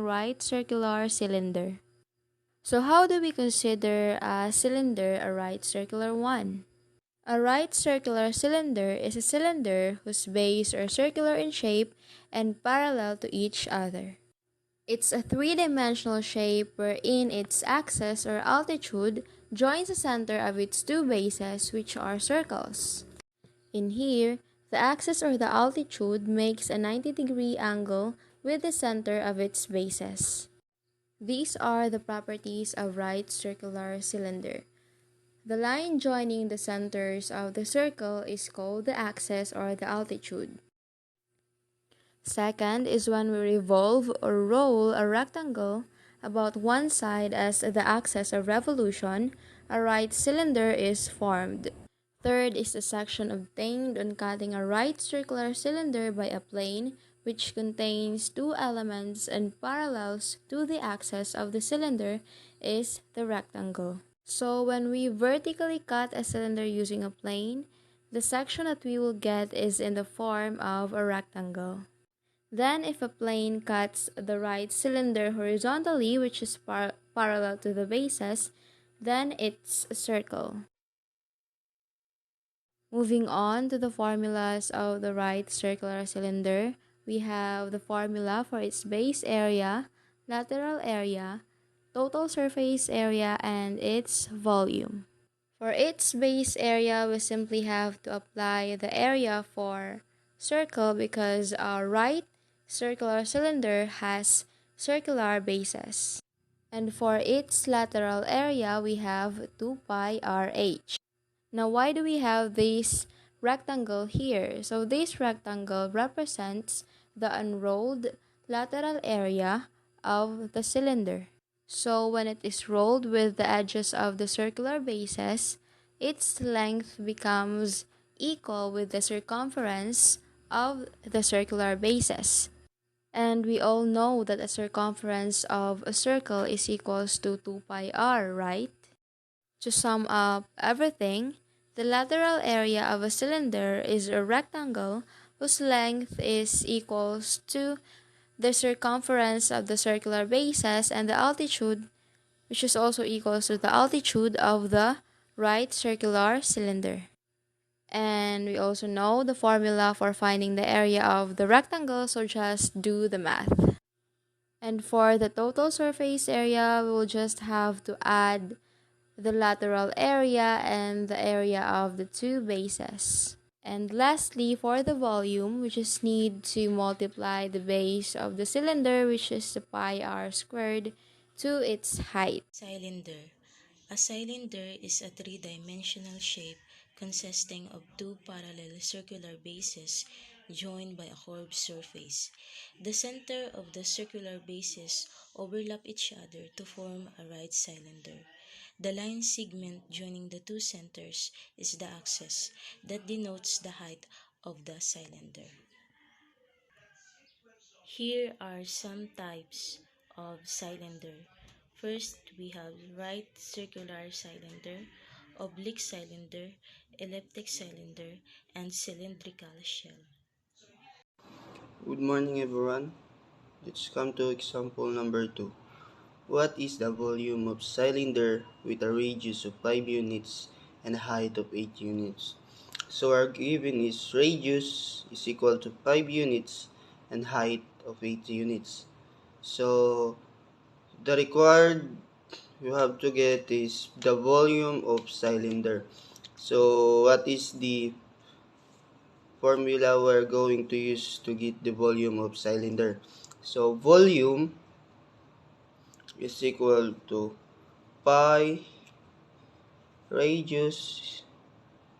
right circular cylinder. So how do we consider a cylinder a right circular one? A right circular cylinder is a cylinder whose base are circular in shape and parallel to each other. It's a three-dimensional shape wherein its axis or altitude joins the center of its two bases, which are circles. In here, the axis or the altitude makes a 90-degree angle with the center of its bases. These are the properties of right circular cylinder. The line joining the centers of the circle is called the axis or the altitude. Second is when we revolve or roll a rectangle about one side as the axis of revolution, a right cylinder is formed. Third is the section obtained on cutting a right circular cylinder by a plane which contains two elements and parallels to the axis of the cylinder is the rectangle. So when we vertically cut a cylinder using a plane, the section that we will get is in the form of a rectangle. Then if a plane cuts the right cylinder horizontally, which is parallel to the bases, then it's a circle. Moving on to the formulas of the right circular cylinder, we have the formula for its base area, lateral area, total surface area, and its volume. For its base area, we simply have to apply the area for circle because our right circular cylinder has circular bases. And for its lateral area, we have 2 pi rh. Now, why do we have this rectangle here? So this rectangle represents the unrolled lateral area of the cylinder. So when it is rolled with the edges of the circular bases, its length becomes equal with the circumference of the circular bases. And we all know that a circumference of a circle is equals to 2 pi r, right? To sum up everything, the lateral area of a cylinder is a rectangle whose length is equals to the circumference of the circular bases and the altitude, which is also equals to the altitude of the right circular cylinder. And we also know the formula for finding the area of the rectangle, so just do the math. And for the total surface area, we will just have to add the lateral area and the area of the two bases. And lastly, for the volume, we just need to multiply the base of the cylinder, which is the pi r squared, to its height. Cylinder. A cylinder is a three-dimensional shape consisting of two parallel circular bases joined by a curved surface. The center of the circular bases overlap each other to form a right cylinder. The line segment joining the two centers is the axis that denotes the height of the cylinder. Here are some types of cylinder. First, we have right circular cylinder, oblique cylinder, elliptic cylinder, and cylindrical shell. Good morning everyone. Let's come to example number 2. What is the volume of cylinder with a radius of 5 units and a height of 8 units? So our given is radius is equal to 5 units and height of 8 units. So the required you have to get is the volume of cylinder. So what is the formula we're going to use to get the volume of cylinder? So volume is equal to pi radius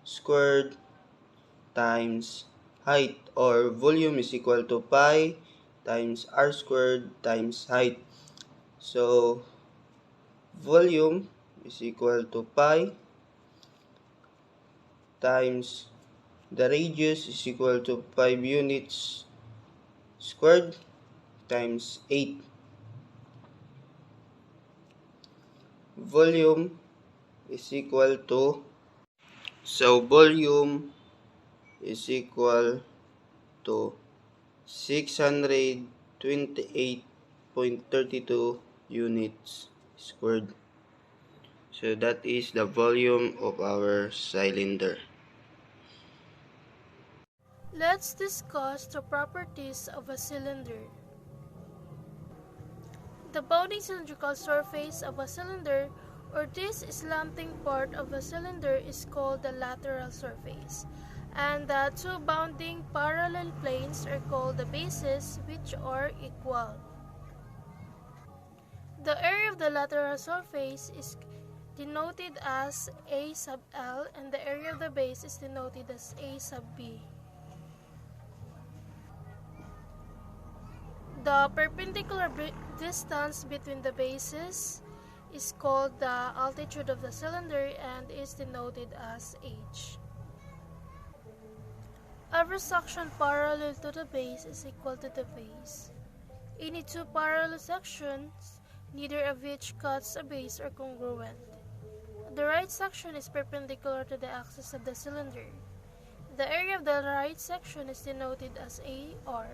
squared times height, or volume is equal to pi times r squared times height. So volume is equal to pi times the radius is equal to 5 units squared times 8. Volume is equal to, so volume is equal to 628 0.32 units squared. So that is the volume of our cylinder. Let's discuss the properties of a cylinder. The bounding cylindrical surface of a cylinder, or this slanting part of a cylinder, is called the lateral surface, and the two bounding parallel planes are called the bases, which are equal. The area of the lateral surface is denoted as A sub L, and the area of the base is denoted as A sub B. The perpendicular distance between the bases is called the altitude of the cylinder and is denoted as h. Every section parallel to the base is equal to the base. Any two parallel sections, neither of which cuts a base, are congruent. The right section is perpendicular to the axis of the cylinder. The area of the right section is denoted as AR.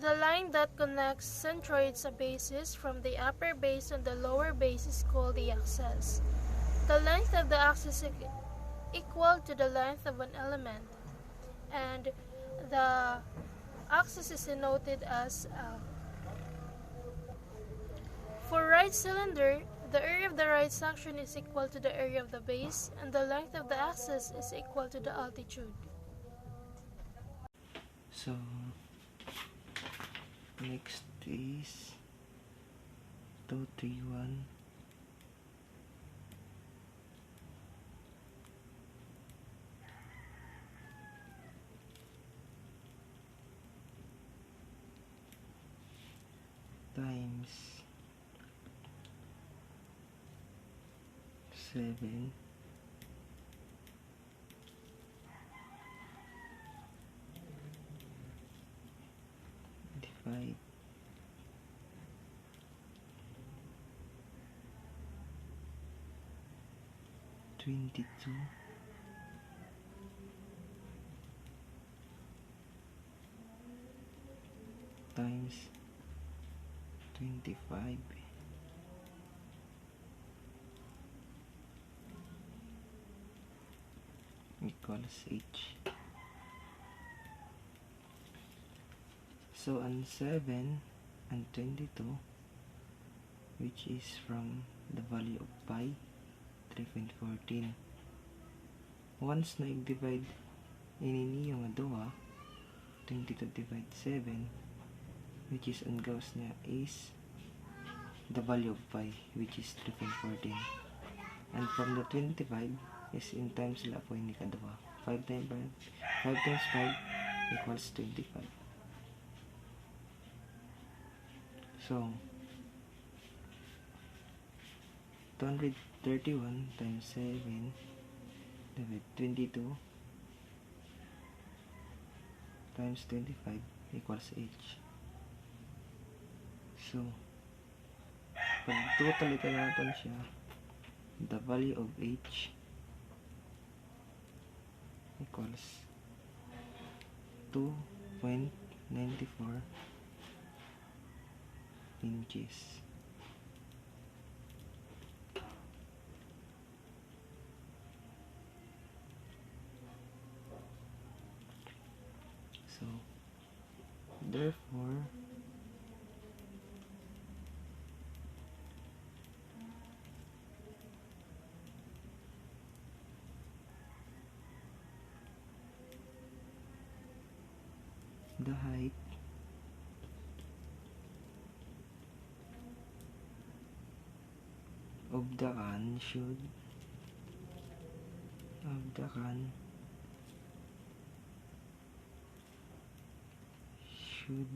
The line that connects centroids of bases from the upper base and the lower base is called the axis. The length of the axis is equal to the length of an element, and the axis is denoted as L. For right cylinder, the area of the right section is equal to the area of the base, and the length of the axis is equal to the altitude. So next is 231 times 7 divide 22 times 25 equals h. So on 7 and 22, which is from the value of pi 3.14, once na i-divide ini niyo nga duha, 22 divide 7, which is ang Gauss niya is the value of pi, which is 3.14, and from the 25 is in times la po ini kaduha. 5 times 5 equals 25. So 231 times 7 divided 22 times 25 equals h. So pag total ito natin siya, the value of h equals 2.94 inches. So therefore the height of the can should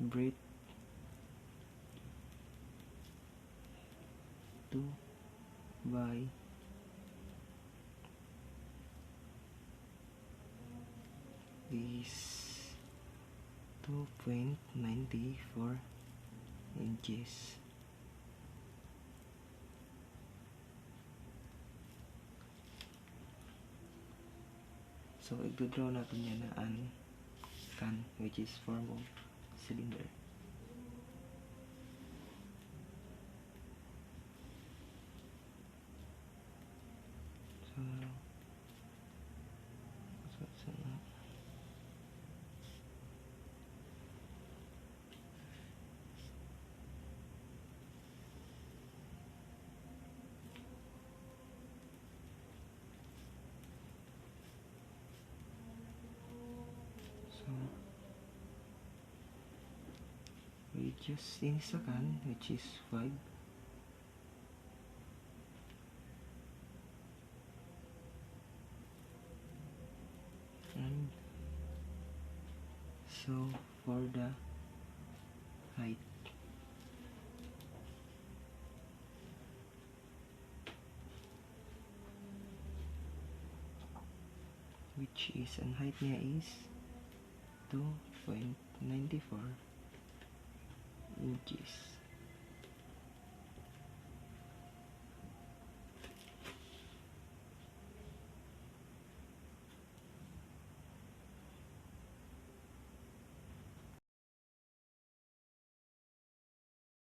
breathe to by is 2.94 inches. So, i-draw natin yan na scan, which is form of cylinder. So radius in second, which is 5. And so for the height, which is ang height niya is 2.94 inches.